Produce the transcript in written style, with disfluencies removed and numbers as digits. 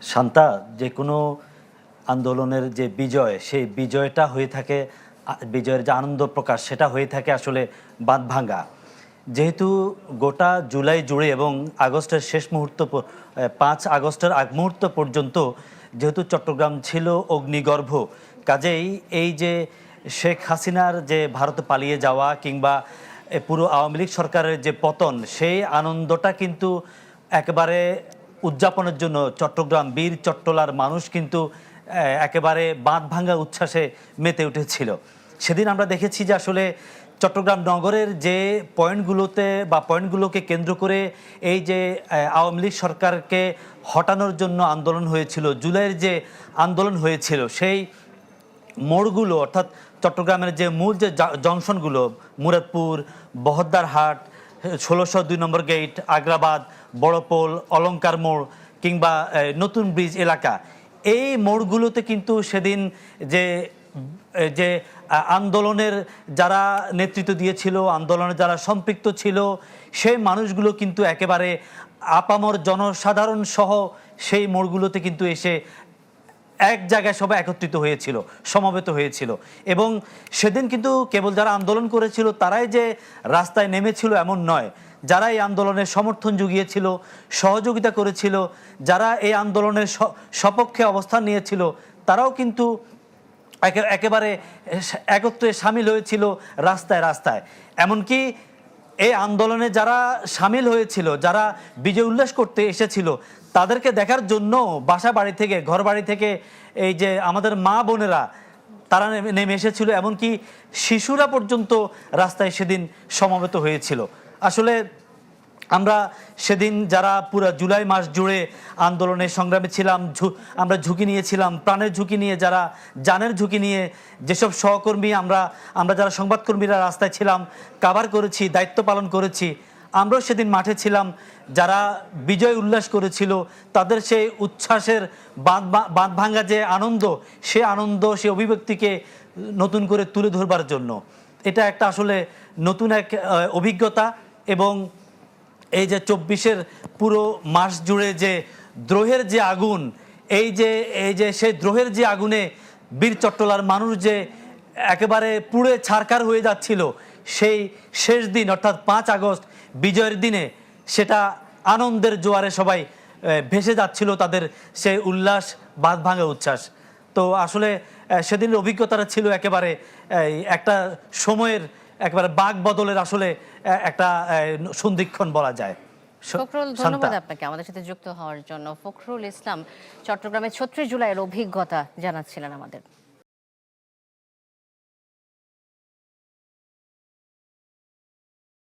শান্তা, যে কোনো আন্দোলনের যে বিজয়, সেই বিজয়টা হয়ে থাকে, বিজয়ের যে আনন্দ প্রকাশ সেটা হয়ে থাকে আসলে বাঁধ ভাঙ্গা। যেহেতু গোটা জুলাই জুড়ে এবং আগস্টের শেষ মুহূর্ত 5 আগস্টের আগ মুহূর্ত পর্যন্ত যেহেতু চট্টগ্রাম ছিল অগ্নিগর্ভ, কাজেই এই যে শেখ হাসিনার যে ভারতে পালিয়ে যাওয়া কিংবা পুরো আওয়ামী লীগ সরকারের যে পতন, সেই আনন্দটা কিন্তু একেবারে উদযাপনের জন্য চট্টগ্রাম বীর চট্টলার মানুষ কিন্তু একেবারে বাঁধ ভাঙ্গা উচ্ছ্বাসে মেতে উঠেছিল। সেদিন আমরা দেখেছি যে আসলে চট্টগ্রাম নগরের যে পয়েন্টগুলোতে বা পয়েন্টগুলোকে কেন্দ্র করে এই যে আওয়ামী লীগ সরকারকে হটানোর জন্য আন্দোলন হয়েছিল, জুলাইয়ের যে আন্দোলন হয়েছিল, সেই মোড়গুলো অর্থাৎ চট্টগ্রামের যে মূল যে জংশনগুলো, মুরাদপুর, বহদ্দারহাট, 1602 নম্বর গেট, আগ্রাবাদ, বড়পোল, অলঙ্কার মোড় কিংবা নতুন ব্রিজ এলাকা, এই মোড়গুলোতে কিন্তু সেদিন যে যে আন্দোলনের যারা নেতৃত্ব দিয়েছিল, আন্দোলনে যারা সম্পৃক্ত ছিল, সেই মানুষগুলো কিন্তু একেবারে আপামর জনসাধারণ সহ সেই মোড়গুলোতে কিন্তু এসে এক জায়গায় সবাই একত্রিত হয়েছিল, সমবেত হয়েছিল। এবং সেদিন কিন্তু কেবল যারা আন্দোলন করেছিল তারাই যে রাস্তায় নেমেছিল এমন নয়, যারা এই আন্দোলনের সমর্থন জুগিয়েছিল, সহযোগিতা করেছিল, যারা এই আন্দোলনের সপক্ষে অবস্থান নিয়েছিল, তারাও কিন্তু একেবারে একত্রে সামিল হয়েছিল রাস্তায় রাস্তায়। এমনকি এই আন্দোলনে যারা সামিল হয়েছিল, যারা বিজয় উল্লাস করতে এসেছিল, তাদেরকে দেখার জন্য বাসা বাড়ি থেকে, ঘর বাড়ি থেকে এই যে আমাদের মা বোনেরা তারা নেমে এসেছিল, এমনকি শিশুরা পর্যন্ত রাস্তায় সেদিন সমবেত হয়েছিল। আসলে আমরা সেদিন যারা পুরো জুলাই মাস জুড়ে আন্দোলনে সংগ্রামে ছিলাম, আমরা ঝুঁকি নিয়েছিলাম, প্রাণের ঝুঁকি নিয়ে, যারা জানের ঝুঁকি নিয়ে, যেসব সহকর্মী আমরা যারা সংবাদকর্মীরা রাস্তায় ছিলাম, কাভার করেছি, দায়িত্ব পালন করেছি, আমরাও সেদিন মাঠে ছিলাম। যারা বিজয় উল্লাস করেছিল তাদের সেই উচ্ছ্বাসের বাঁধ ভাঙ্গা যে আনন্দ, সে আনন্দ, সে অভিব্যক্তিকে নতুন করে তুলে ধরবার জন্য এটা একটা আসলে নতুন এক অভিজ্ঞতা। এবং এই যে 24-এর পুরো মাস জুড়ে যে দ্রোহের যে আগুন, এই যে সেই দ্রোহের যে আগুনে বীর চট্টলার মানুষ যে একেবারে পুড়ে ছারখার হয়ে যাচ্ছিল, সেই শেষ দিন অর্থাৎ 5 আগস্ট বিজয়ের দিনে সেটা আনন্দের জোয়ারে সবাই ভেসে যাচ্ছিল, তাদের সেই উল্লাস, বাঁধ ভাঙা উচ্ছ্বাস। তো আসলে সেদিনের অভিজ্ঞতাটা ছিল একেবারে একটা সময়ের একেবারে বাক বদলের আসলে একটা সন্ধিক্ষণ বলা যায়। ফখরুল, ধন্যবাদ আপনাকে আমাদের সাথে যুক্ত হওয়ার জন্য। ফখরুল ইসলাম চট্টগ্রামের 36 জুলাইয়ের অভিজ্ঞতা জানাচ্ছিলেন আমাদের।